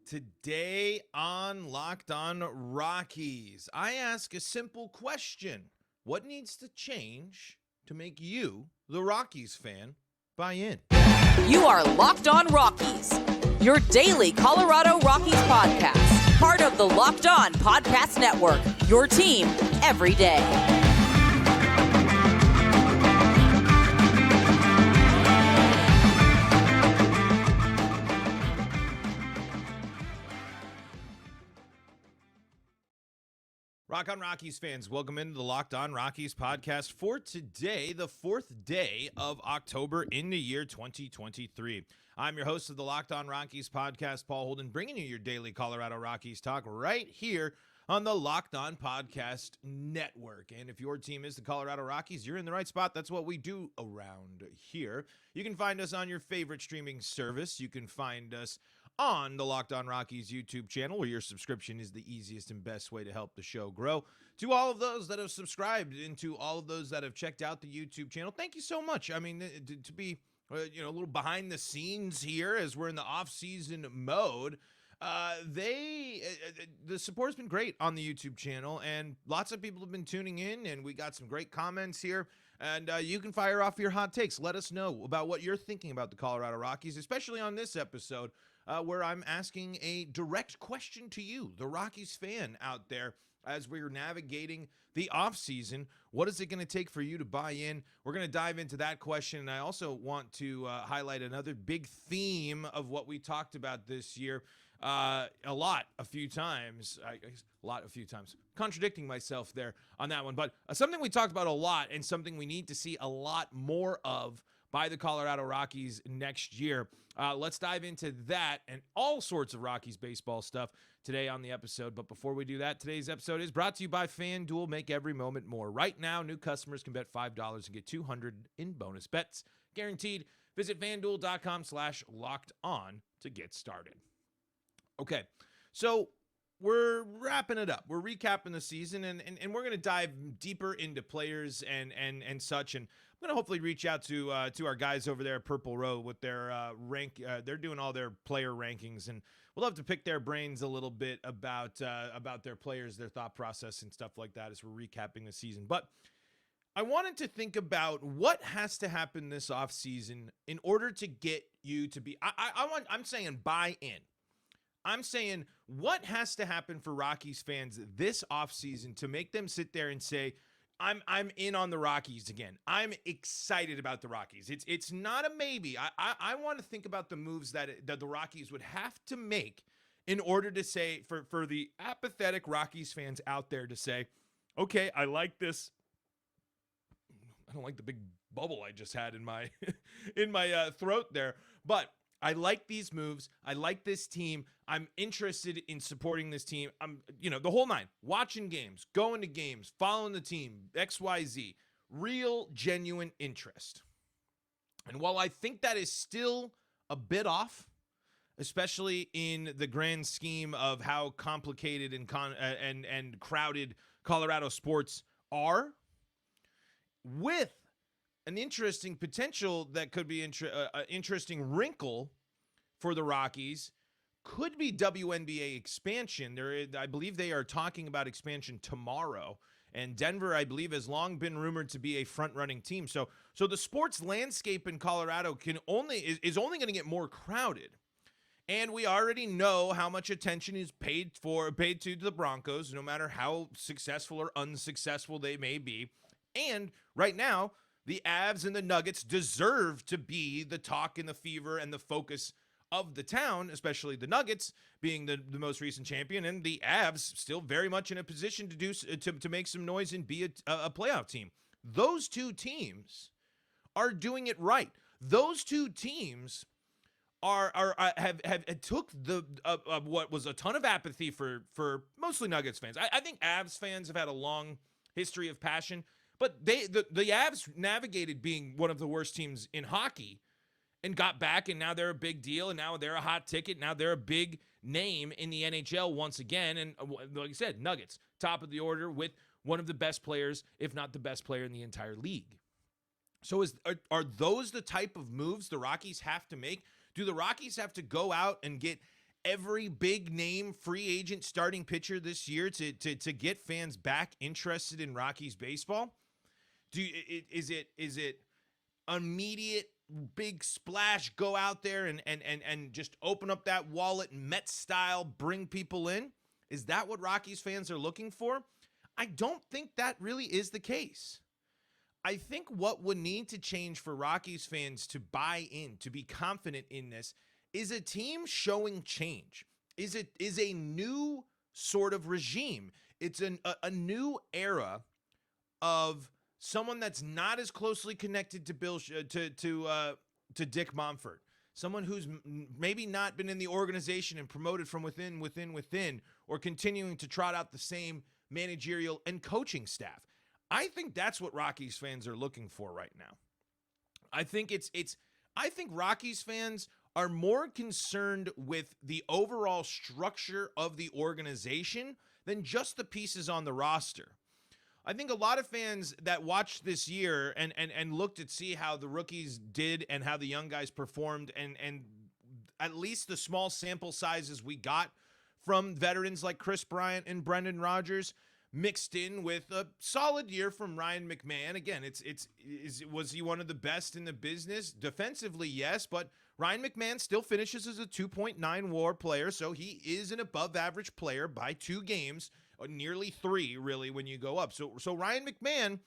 Today on Locked On Rockies, I ask a simple question. What needs to change to make you, the Rockies fan, buy in? You are Locked On Rockies, your daily Colorado Rockies podcast. Part of the Locked On Podcast Network, your team every day. Rock on Rockies fans, welcome into the Locked On Rockies podcast for today, the 4th day of October in the year 2023. I'm your host of the Locked On Rockies podcast, Paul Holden, bringing you your daily Colorado Rockies talk right here on the Locked On Podcast Network. And if your team is the Colorado Rockies, you're in the right spot. That's what we do around here. You can find us on your favorite streaming service. You can find us on the Locked On Rockies YouTube channel, where your subscription is the easiest and best way to help the show grow. To all of those that have subscribed and to all of those that have checked out the YouTube channel, thank you so much. I mean, to be a little behind the scenes here as we're in the off-season mode, the support's been great on the YouTube channel, and lots of people have been tuning in, and we got some great comments here. And you can fire off your hot takes. Let us know about what you're thinking about the Colorado Rockies, especially on this episode, where I'm asking a direct question to you, the Rockies fan out there, as we're navigating the offseason. What is it going to take for you to buy in? We're going to dive into that question, and I also want to highlight another big theme of what we talked about this year a few times, contradicting myself there on that one, but something we talked about a lot and something we need to see a lot more of by the Colorado Rockies next year. Let's dive into that and all sorts of Rockies baseball stuff today on the episode. But before we do that, today's episode is brought to you by FanDuel. Make every moment more. Right now, new customers can bet $5 and get $200 in bonus bets. Guaranteed. Visit FanDuel.com/locked-on to get started. Okay, so we're wrapping it up. We're recapping the season, and we're going to dive deeper into players and such. And I'm going to hopefully reach out to our guys over there at Purple Row with their they're doing all their player rankings, and we'll have to pick their brains a little bit about their players, their thought process, and stuff like that as we're recapping the season. But I wanted to think about what has to happen this offseason in order to get you to be. I'm saying buy in. I'm saying what has to happen for Rockies fans this offseason to make them sit there and say, I'm in on the Rockies again. I'm excited about the Rockies. It's not a maybe. I want to think about the moves that the Rockies would have to make in order to say, for the apathetic Rockies fans out there to say, okay, I like this. I don't like the big bubble I just had in my throat there, but I like these moves. I like this team. I'm interested in supporting this team. I'm, the whole nine, watching games, going to games, following the team, XYZ, real, genuine interest. And while I think that is still a bit off, especially in the grand scheme of how complicated and crowded Colorado sports are, with an interesting potential that could be interesting wrinkle for the Rockies could be WNBA expansion. I believe they are talking about expansion tomorrow, and Denver, I believe, has long been rumored to be a front-running team. So the sports landscape in Colorado is only going to get more crowded, and we already know how much attention is paid to the Broncos, no matter how successful or unsuccessful they may be. And right now, the Avs and the Nuggets deserve to be the talk and the fever and the focus of the town, especially the Nuggets being the most recent champion, and the Avs still very much in a position to make some noise and be a playoff team. Those two teams are doing it right. Those two teams have took what was a ton of apathy for mostly Nuggets fans. I think Avs fans have had a long history of passion. But the Avs navigated being one of the worst teams in hockey and got back, and now they're a big deal, and now they're a hot ticket. Now they're a big name in the NHL once again. And like I said, Nuggets, top of the order with one of the best players, if not the best player in the entire league. So are those the type of moves the Rockies have to make? Do the Rockies have to go out and get every big name free agent starting pitcher this year to get fans back interested in Rockies baseball? Is it immediate big splash, go out there and just open up that wallet, Met style, bring people in? Is that what Rockies fans are looking for? I don't think that really is the case. I think what would need to change for Rockies fans to buy in, to be confident in this, is a team showing change. Is a new sort of regime. It's a new era of someone that's not as closely connected to Dick Monfort. Someone who's maybe not been in the organization and promoted from within, or continuing to trot out the same managerial and coaching staff. I think that's what Rockies fans are looking for right now. I think Rockies fans are more concerned with the overall structure of the organization than just the pieces on the roster. I think a lot of fans that watched this year and looked to see how the rookies did and how the young guys performed, and at least the small sample sizes we got from veterans like Chris Bryant and Brendan Rodgers, mixed in with a solid year from Ryan McMahon. Again, was he one of the best in the business? Defensively, yes, but Ryan McMahon still finishes as a 2.9 WAR player, so he is an above-average player by 2 games, nearly 3, really, when you go up. So Ryan McMahon,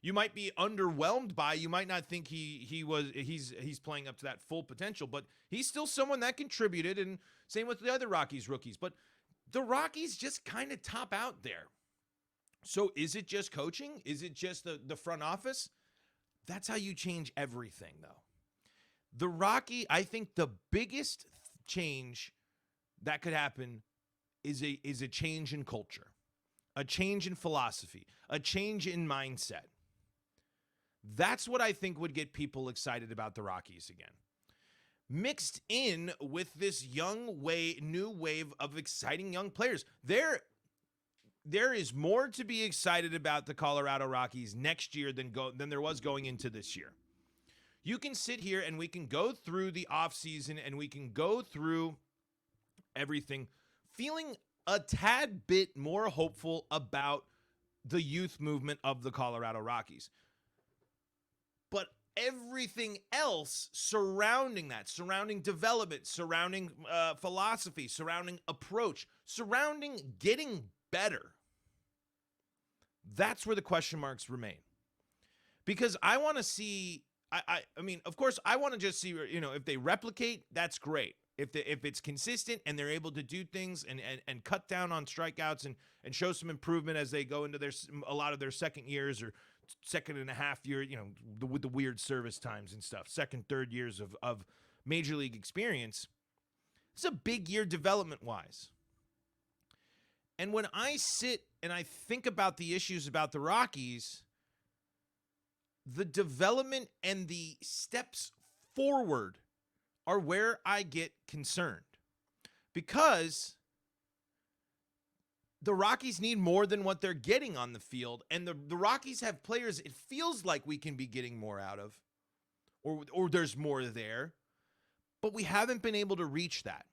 you might be underwhelmed by. You might not think he's playing up to that full potential, but he's still someone that contributed, and same with the other Rockies rookies. But the Rockies just kind of top out there. So is it just coaching? Is it just the front office? That's how you change everything, though. I think the biggest change that could happen is a change in culture, a change in philosophy, a change in mindset. That's what I think would get people excited about the Rockies again. Mixed in with this new wave of exciting young players. There is more to be excited about the Colorado Rockies next year than there was going into this year. You can sit here and we can go through the offseason and we can go through everything feeling a tad bit more hopeful about the youth movement of the Colorado Rockies. But everything else surrounding that, surrounding development, surrounding philosophy, surrounding approach, surrounding getting better, that's where the question marks remain. Because I want to see, I mean, of course, I want to just see, if they replicate, that's great. If it's consistent and they're able to do things and cut down on strikeouts and show some improvement as they go into a lot of their second years or second and a half year, with the weird service times and stuff, second, third years of major league experience, it's a big year development-wise. And when I sit and I think about the issues about the Rockies, the development and the steps forward are where I get concerned. Because the Rockies need more than what they're getting on the field. And the Rockies have players it feels like we can be getting more out of, or there's more there. But we haven't been able to reach that.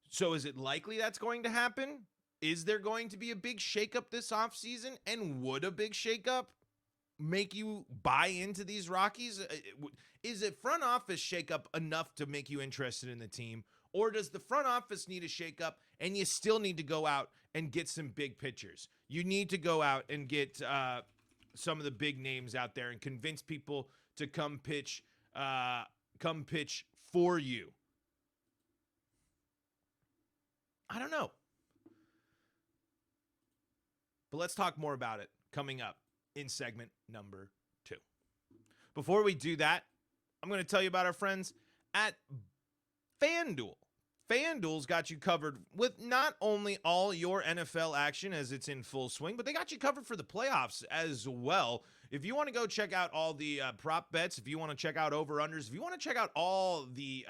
So is it likely that's going to happen? Is there going to be a big shakeup this offseason? And would a big shakeup make you buy into these Rockies? Is a front office shakeup enough to make you interested in the team? Or does the front office need a shakeup and you still need to go out and get some big pitchers? You need to go out and get some of the big names out there and convince people to come pitch for you. I don't know. But let's talk more about it coming up in segment number 2. Before we do that, I'm going to tell you about our friends at FanDuel. FanDuel's got you covered with not only all your NFL action as it's in full swing, but they got you covered for the playoffs as well. If you want to go check out all the prop bets, if you want to check out over-unders, if you want to check out all the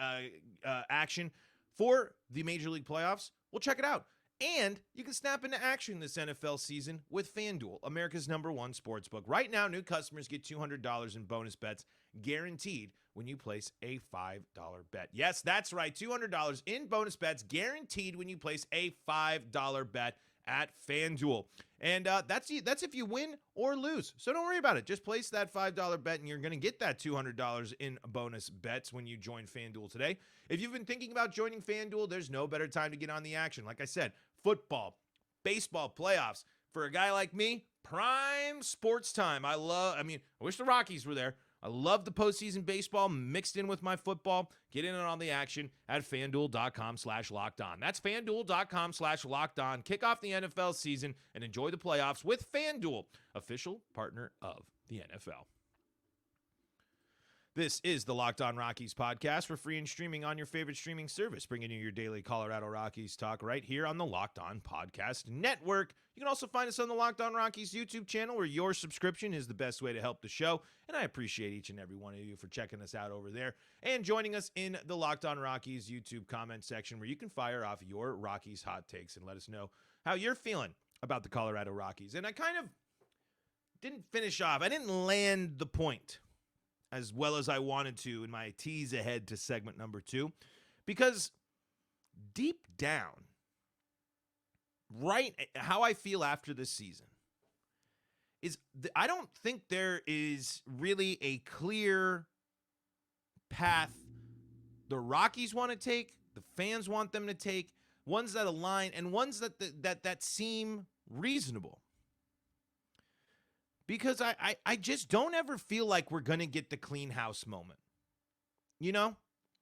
action for the Major League playoffs, well, check it out. And you can snap into action this NFL season with FanDuel, America's #1 sportsbook. Right now, new customers get $200 in bonus bets guaranteed when you place a $5 bet. Yes, that's right. $200 in bonus bets guaranteed when you place a $5 bet at FanDuel. And that's if you win or lose. So don't worry about it. Just place that $5 bet and you're going to get that $200 in bonus bets when you join FanDuel today. If you've been thinking about joining FanDuel, there's no better time to get on the action. Like I said, football, baseball, playoffs. For a guy like me, prime sports time. I wish the Rockies were there. I love the postseason baseball mixed in with my football. Get in on the action at FanDuel.com/lockedon. That's FanDuel.com/lockedon. Kick off the NFL season and enjoy the playoffs with FanDuel, official partner of the NFL. This is the Locked On Rockies podcast for free and streaming on your favorite streaming service, bringing you your daily Colorado Rockies talk right here on the Locked On Podcast Network. You can also find us on the Locked On Rockies YouTube channel, where your subscription is the best way to help the show. And I appreciate each and every one of you for checking us out over there and joining us in the Locked On Rockies YouTube comment section, where you can fire off your Rockies hot takes and let us know how you're feeling about the Colorado Rockies. And I kind of didn't finish off. I didn't land the point as well as I wanted to in my tease ahead to segment number 2, because deep down, right, how I feel after this season is I don't think there is really a clear path the Rockies want to take, the fans want them to take, ones that align and ones that seem reasonable. Because I just don't ever feel like we're going to get the clean house moment. You know?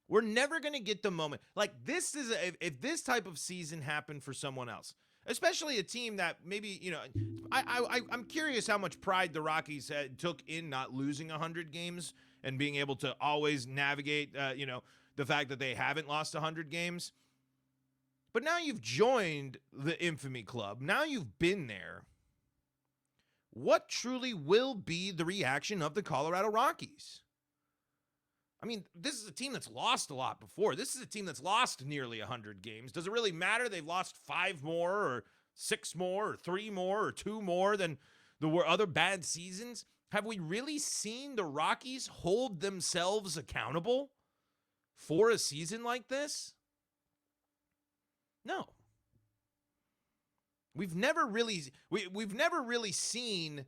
We're never going to get the moment. Like, this is, if this type of season happened for someone else, especially a team that maybe, you know, I'm curious how much pride the Rockies took in not losing 100 games and being able to always navigate, the fact that they haven't lost 100 games. But now you've joined the infamy club. Now you've been there. What truly will be the reaction of the Colorado Rockies? I mean, this is a team that's lost a lot before. This is a team that's lost nearly 100 games. Does it really matter they've lost 5 more or 6 more or 3 more or 2 more than the other bad seasons? Have we really seen the Rockies hold themselves accountable for a season like this? No. We've never really seen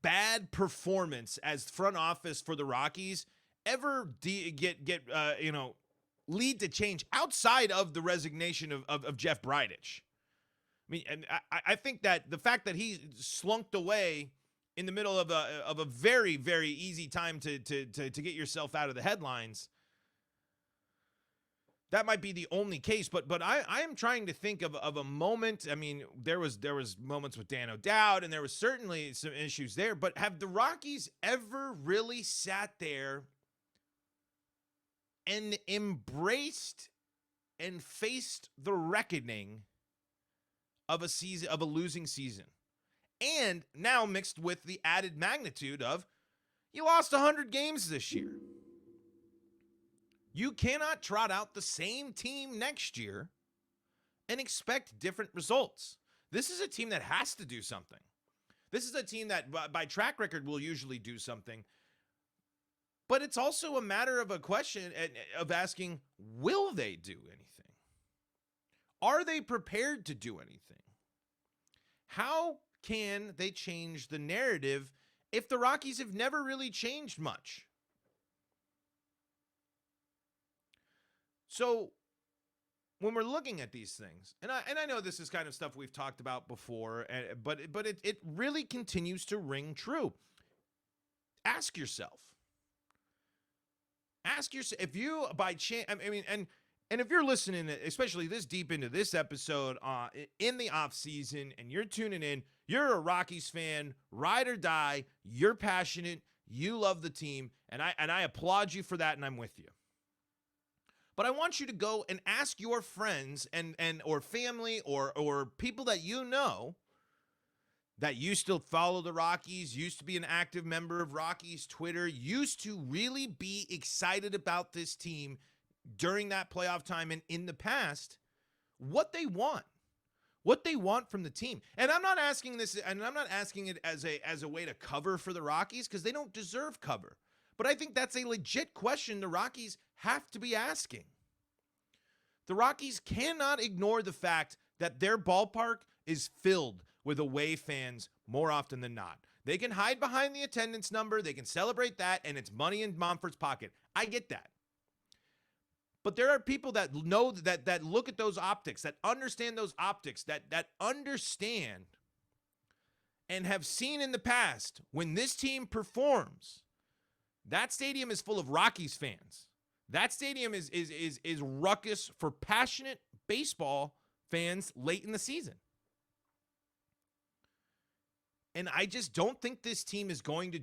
bad performance as front office for the Rockies ever lead to change outside of the resignation of Jeff Bridich. I mean, and I think that the fact that he slunked away in the middle of a very, very easy time to get yourself out of the headlines, that might be the only case, but I am trying to think of a moment. I mean, there was moments with Dan O'Dowd, and there was certainly some issues there, but have the Rockies ever really sat there and embraced and faced the reckoning of a losing season? And now mixed with the added magnitude of, you lost 100 games this year. You cannot trot out the same team next year and expect different results. This is a team that has to do something. This is a team that by track record will usually do something. But it's also a matter of a question of asking, will they do anything? Are they prepared to do anything? How can they change the narrative if the Rockies have never really changed much? So when we're looking at these things, and I know this is kind of stuff we've talked about before, but it really continues to ring true. Ask yourself if you by chance, I mean, and if you're listening, especially this deep into this episode in the off season, and you're tuning in, you're a Rockies fan, ride or die, you're passionate, you love the team, and I applaud you for that, and I'm with you. But I want you to go and ask your friends and or family or people that you know that used to follow the Rockies, used to be an active member of Rockies Twitter, used to really be excited about this team during that playoff time and in the past, what they want from the team. And I'm not asking this, and I'm not asking it as a way to cover for the Rockies, because they don't deserve cover. But I think that's a legit question the Rockies have to be asking. The Rockies cannot ignore the fact that their ballpark is filled with away fans more often than not. They can hide behind the attendance number, they can celebrate that, and it's money in Monfort's pocket. I get that. But there are people that know that look at those optics, that understand those optics, that understand and have seen in the past when this team performs, that stadium is full of Rockies fans. That stadium is ruckus for passionate baseball fans late in the season. And I just don't think this team is going to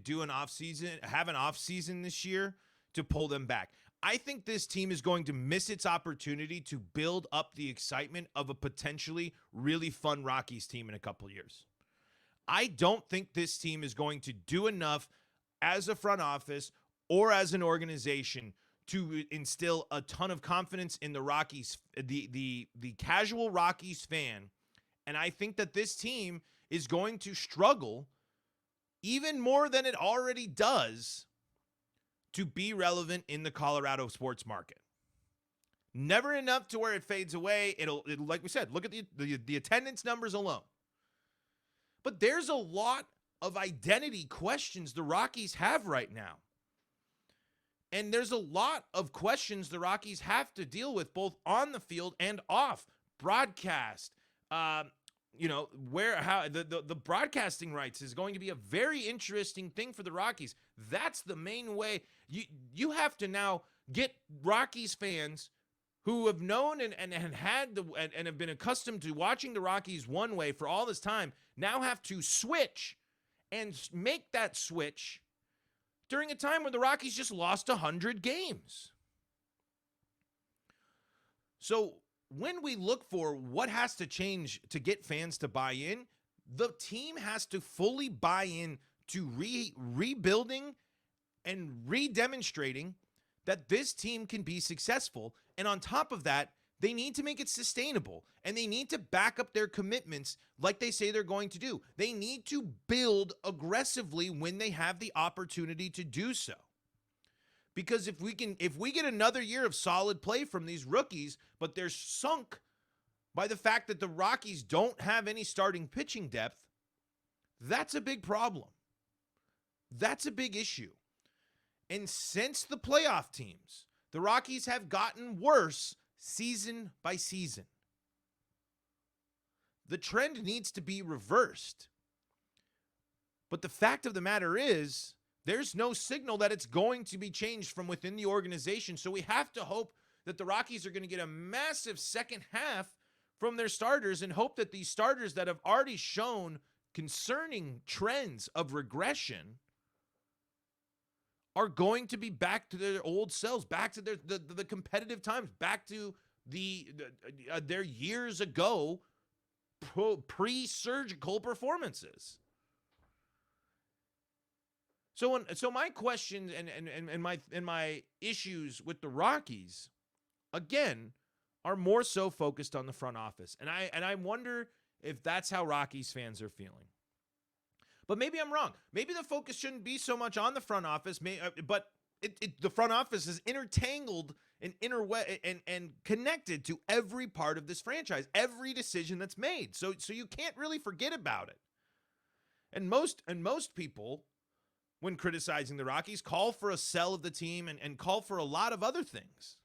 have an offseason this year to pull them back. I think this team is going to miss its opportunity to build up the excitement of a potentially really fun Rockies team in a couple years. I don't think this team is going to do enough as a front office or as an organization to instill a ton of confidence in the Rockies, the casual Rockies fan. And I think that this team is going to struggle even more than it already does to be relevant in the Colorado sports market. Never enough to where it fades away. It'll like we said, look at the attendance numbers alone. But there's a lot of identity questions the Rockies have right now. And there's a lot of questions the Rockies have to deal with both on the field and off. Broadcast, how the broadcasting rights is going to be a very interesting thing for the Rockies. That's the main way. You have to now get Rockies fans who have known and have been accustomed to watching the Rockies one way for all this time, now have to switch and make that switch during a time when the Rockies just lost 100 games. So when we look for what has to change to get fans to buy in, the team has to fully buy in to rebuilding and redemonstrating that this team can be successful. And on top of that, they need to make it sustainable, and they need to back up their commitments like they say they're going to do. They need to build aggressively when they have the opportunity to do so. Because if we get another year of solid play from these rookies, but they're sunk by the fact that the Rockies don't have any starting pitching depth, that's a big problem. That's a big issue. And since the playoff teams, the Rockies have gotten worse season by season. The trend needs to be reversed. But the fact of the matter is, there's no signal that it's going to be changed from within the organization. So we have to hope that the Rockies are going to get a massive second half from their starters and hope that these starters that have already shown concerning trends of regression are going to be back to their old selves, back to the competitive times, back to their years ago pre-surgical performances. So my questions and my issues with the Rockies, again, are more so focused on the front office, and I wonder if that's how Rockies fans are feeling. But maybe I'm wrong. Maybe the focus shouldn't be so much on the front office, but the front office is intertangled and connected to every part of this franchise, every decision that's made. So you can't really forget about it. And most people, when criticizing the Rockies, call for a sell of the team and call for a lot of other things.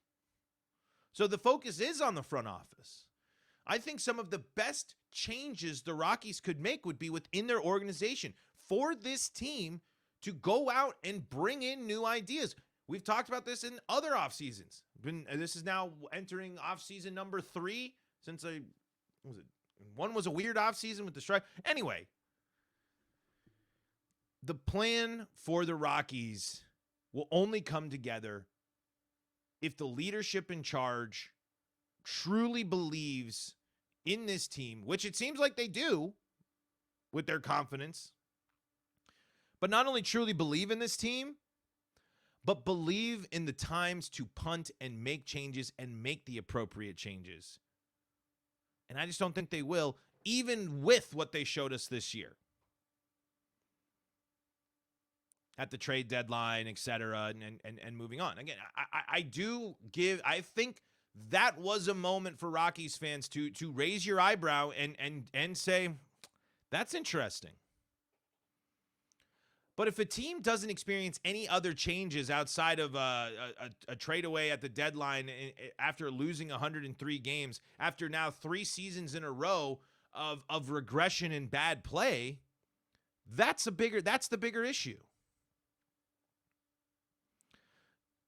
So the focus is on the front office. I think some of the best changes the Rockies could make would be within their organization for this team to go out and bring in new ideas. We've talked about this in other off seasons. This is now entering off season number 3 since one was a weird off season with the strike. Anyway, the plan for the Rockies will only come together if the leadership in charge truly believes in this team, which it seems like they do with their confidence, but not only truly believe in this team, but believe in the times to punt and make changes and make the appropriate changes. And I just don't think they will, even with what they showed us this year. at the trade deadline, et cetera, and moving on. Again, I think that was a moment for Rockies fans to raise your eyebrow and say, that's interesting. But if a team doesn't experience any other changes outside of a trade away at the deadline after losing 103 games, after now 3 seasons in a row of regression and bad play, that's the bigger issue.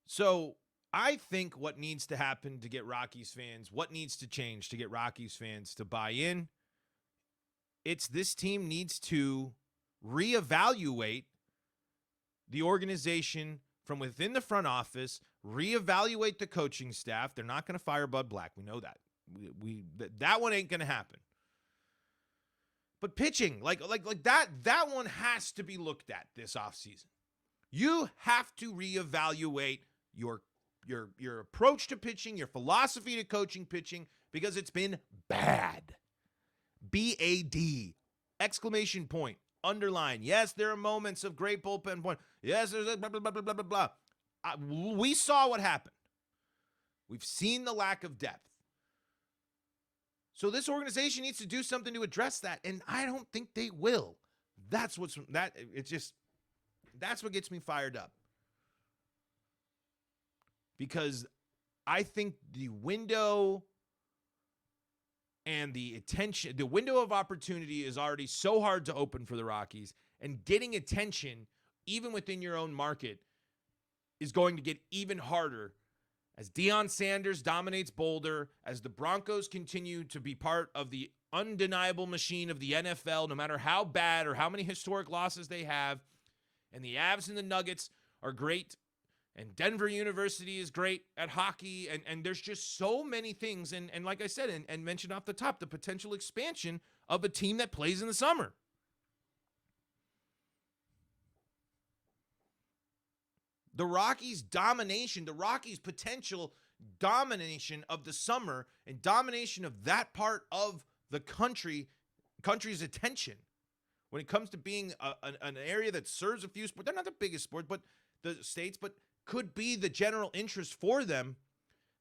So I think what needs to happen to get Rockies fans, what needs to change to get Rockies fans to buy in, it's this team needs to reevaluate the organization from within the front office, reevaluate the coaching staff. They're not going to fire Bud Black. We know that. That one ain't going to happen. But pitching, like that one has to be looked at this offseason. You have to reevaluate your approach to pitching, your philosophy to coaching pitching, because it's been bad. B-A-D, exclamation point, underline. Yes, there are moments of great bullpen point. Yes, there's a blah, blah, blah, blah, blah, blah. We saw what happened. We've seen the lack of depth. So this organization needs to do something to address that, and I don't think they will. That's what gets me fired up. Because I think the window and the window of opportunity is already so hard to open for the Rockies, and getting attention, even within your own market, is going to get even harder as Deion Sanders dominates Boulder, as the Broncos continue to be part of the undeniable machine of the NFL, no matter how bad or how many historic losses they have, and the Avs and the Nuggets are great, and Denver University is great at hockey, and there's just so many things, and like I said, and mentioned off the top, the potential expansion of a team that plays in the summer. The Rockies' domination, the Rockies' potential domination of the summer and domination of that part of the country's attention when it comes to being an area that serves a few sports. They're not the biggest sport, but the states, but could be the general interest for them,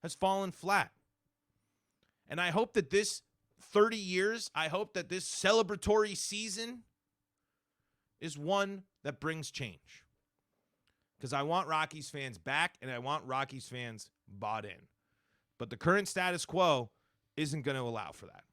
has fallen flat. And I hope that this 30 years, I hope that this celebratory season is one that brings change. Because I want Rockies fans back, and I want Rockies fans bought in. But the current status quo isn't going to allow for that.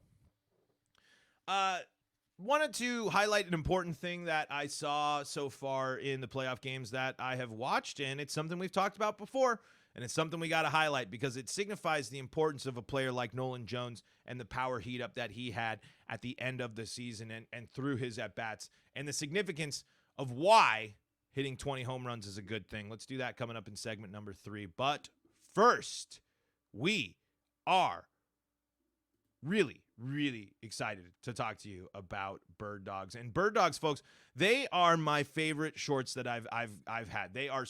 Wanted to highlight an important thing that I saw so far in the playoff games that I have watched, and it's something we've talked about before, and it's something we got to highlight because it signifies the importance of a player like Nolan Jones and the power heat up that he had at the end of the season and through his at-bats, and the significance of why hitting 20 home runs is a good thing. Let's do that coming up in segment number 3. But first, we are really, really excited to talk to you about Bird Dogs. And Bird Dogs, folks, they are my favorite shorts that I've had. They are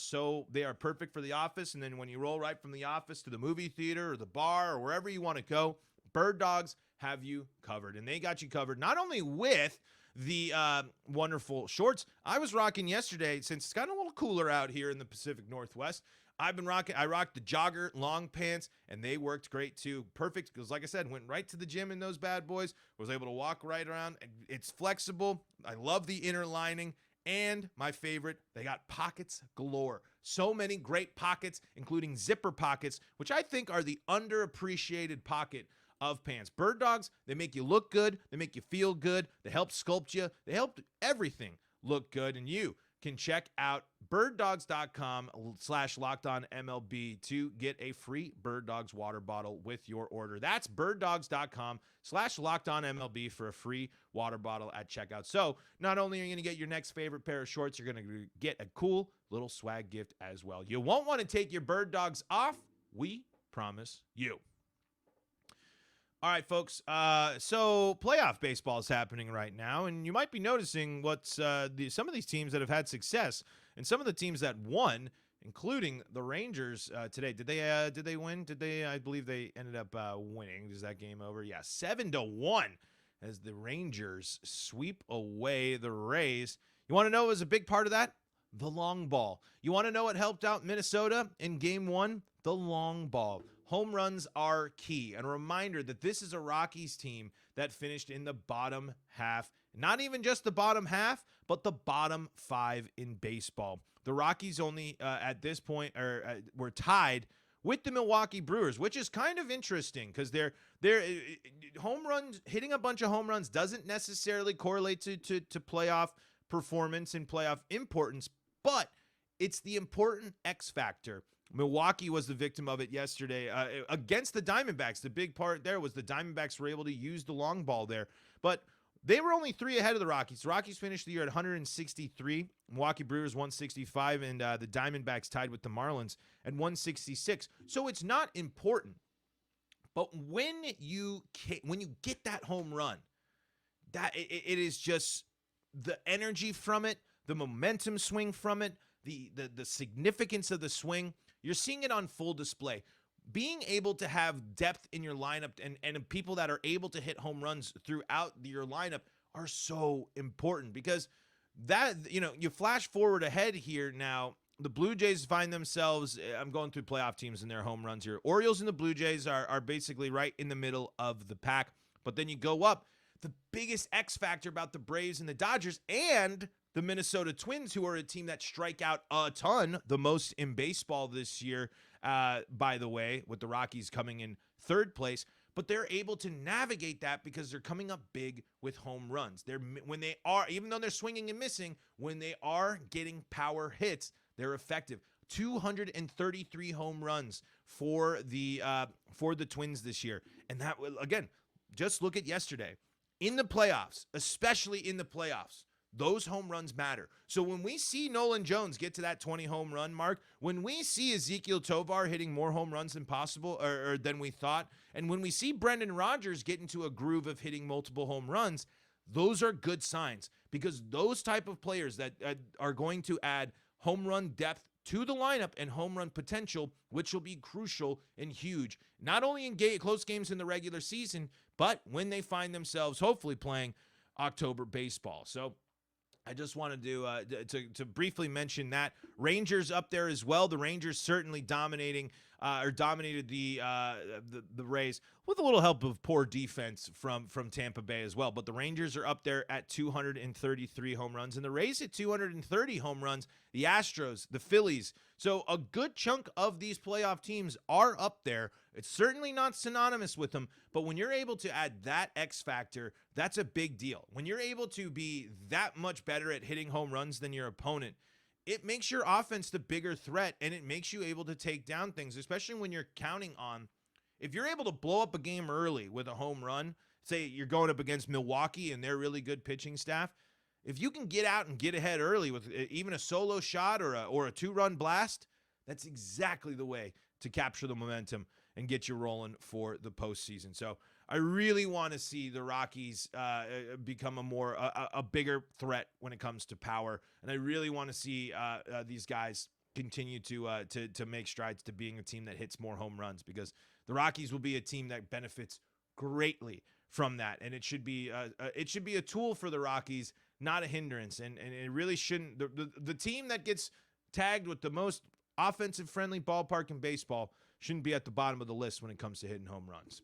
perfect for the office, and then when you roll right from the office to the movie theater or the bar or wherever you want to go, Bird Dogs have you covered. And they got you covered not only with the wonderful shorts I was rocking yesterday, since it's gotten a little cooler out here in the Pacific Northwest. I rocked the jogger long pants, and they worked great too. Perfect, because like I said, went right to the gym in those bad boys, was able to walk right around. It's flexible. I love the inner lining, and my favorite, they got pockets galore. So many great pockets, including zipper pockets, which I think are the underappreciated pocket of pants. Bird Dogs, they make you look good, they make you feel good, they help sculpt you, they help everything look good, and you can check out birddogs.com/LockedOnMLB to get a free Bird Dogs water bottle with your order. That's birddogs.com/LockedOnMLB for a free water bottle at checkout. So not only are you going to get your next favorite pair of shorts, you're going to get a cool little swag gift as well. You won't want to take your Bird Dogs off. We promise you. All right, folks. So playoff baseball is happening right now, and you might be noticing what's some of these teams that have had success, and some of the teams that won, including the Rangers today. Did they win? I believe they ended up winning. Is that game over? Yeah, 7-1 as the Rangers sweep away the Rays. You want to know what was a big part of that? The long ball. You want to know what helped out Minnesota in game one? The long ball. Home runs are key. And a reminder that this is a Rockies team that finished in the bottom half. Not even just the bottom half, but the bottom 5 in baseball. The Rockies only at this point were tied with the Milwaukee Brewers, which is kind of interesting because they're home runs, hitting a bunch of home runs doesn't necessarily correlate to playoff performance and playoff importance, but it's the important X factor. Milwaukee was the victim of it yesterday against the Diamondbacks. The big part there was the Diamondbacks were able to use the long ball there, but they were only 3 ahead of the Rockies. The Rockies finished the year at 163. Milwaukee Brewers 165, and the Diamondbacks tied with the Marlins at 166. So it's not important. But when you get that home run, that it is just the energy from it, the momentum swing from it, the significance of the swing. You're seeing it on full display. Being able to have depth in your lineup and people that are able to hit home runs throughout your lineup are so important because that, you flash forward ahead here now, the Blue Jays find themselves, I'm going through playoff teams and their home runs here. Orioles and the Blue Jays are basically right in the middle of the pack, but then you go up. The biggest X factor about the Braves and the Dodgers and the Minnesota Twins, who are a team that strike out a ton, the most in baseball this year, by the way, with the Rockies coming in 3rd place. But they're able to navigate that because they're coming up big with home runs. Even though they're swinging and missing, when they are getting power hits, they're effective. 233 home runs for the Twins this year. And that, again, just look at yesterday. In the playoffs, especially in the playoffs, those home runs matter. So when we see Nolan Jones get to that 20 home run mark, when we see Ezekiel Tovar hitting more home runs than possible or than we thought, and when we see Brendan Rodgers get into a groove of hitting multiple home runs, those are good signs because those type of players that are going to add home run depth to the lineup and home run potential, which will be crucial and huge, not only in close games in the regular season, but when they find themselves hopefully playing October baseball. So I just wanted to briefly mention that. Rangers up there as well. The Rangers certainly dominated the Rays with a little help of poor defense from Tampa Bay as well. But the Rangers are up there at 233 home runs, and the Rays at 230 home runs. The Astros, the Phillies. So a good chunk of these playoff teams are up there. It's certainly not synonymous with them, but when you're able to add that X factor, that's a big deal. When you're able to be that much better at hitting home runs than your opponent, it makes your offense the bigger threat, and it makes you able to take down things, especially when you're counting on, if you're able to blow up a game early with a home run, say you're going up against Milwaukee and their really good pitching staff, if you can get out and get ahead early with even a solo shot or a 2-run blast, that's exactly the way to capture the momentum and get you rolling for the postseason. So I really want to see the Rockies become a bigger threat when it comes to power, and I really want to see these guys continue to make strides to being a team that hits more home runs, because the Rockies will be a team that benefits greatly from that, and it should be a tool for the Rockies, not a hindrance, and it really shouldn't. The team that gets tagged with the most offensive friendly ballpark in baseball shouldn't be at the bottom of the list when it comes to hitting home runs.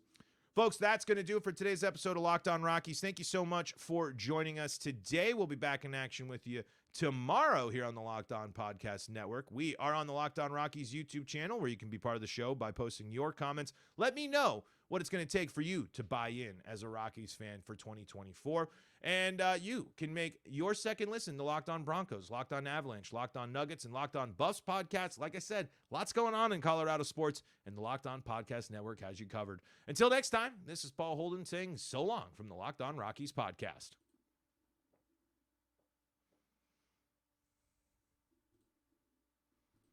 Folks, that's going to do it for today's episode of Locked On Rockies. Thank you so much for joining us today. We'll be back in action with you tomorrow here on the Locked On Podcast Network. We are on the Locked On Rockies YouTube channel, where you can be part of the show by posting your comments. Let me know what it's going to take for you to buy in as a Rockies fan for 2024. And you can make your second listen to Locked On Broncos, Locked On Avalanche, Locked On Nuggets, and Locked On Buffs podcasts. Like I said, lots going on in Colorado sports, and the Locked On Podcast Network has you covered. Until next time, this is Paul Holden saying so long from the Locked On Rockies podcast.